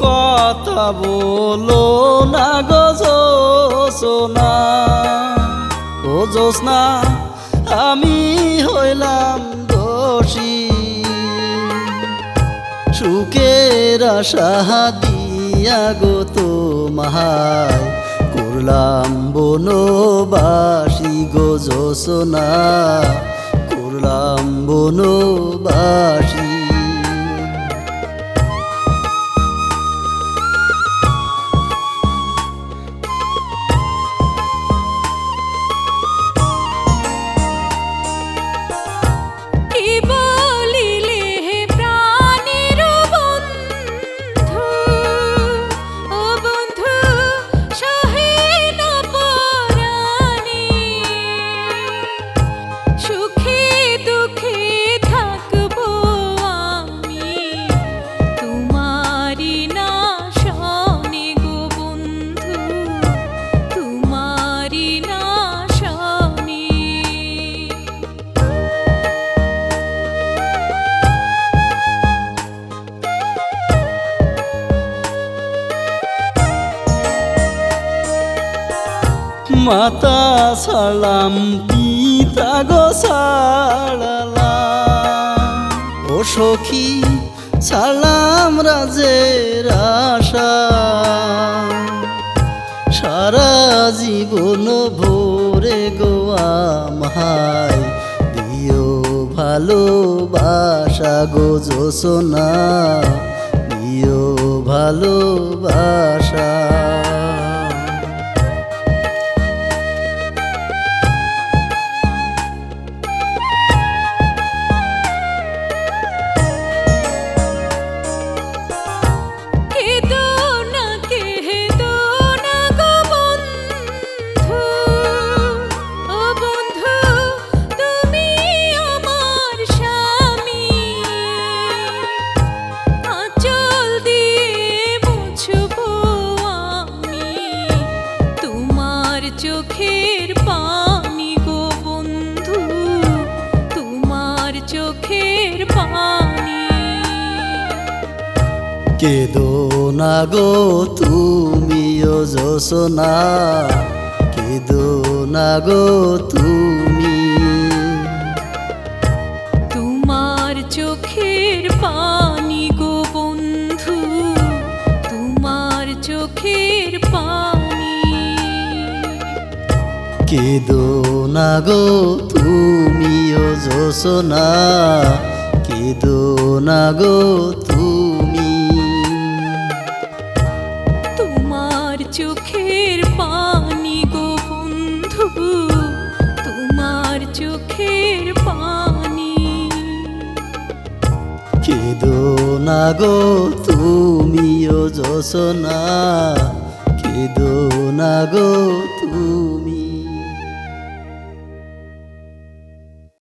কথা বলো না গো জোছনা, ও জোছনা আমি হইলাম দোষী। সুখের আশা দিয়া গো তোমায় করলাম বনবাসী গো জোছনা, করলাম বনবাসী। মাতা ছাড়লাম পিতা গো ছাড়লাম, ও সখী ছাড়লাম রাজের আশা। সারা জীবন ভোরে গো আমায় দিও ভালোবাসা গো জোছনা, দিও ভালোবাসা। চোখের পানি গো বন্ধু, তোমার চোখের পানি। কেদো না গো তুমিও জোছনা, কেদো না গো তুমি। তোমার চোখের পানি গো বন্ধু, তোমার চোখের পানি। কেদো না গো তুমিও জোছনা, কেদো না গো তুমি। তোমার চোখের পানি গো বন্ধু, তোমার চোখের পানি। কেদো না গো তুমিও জোছনা, কেদো না গো তুমি।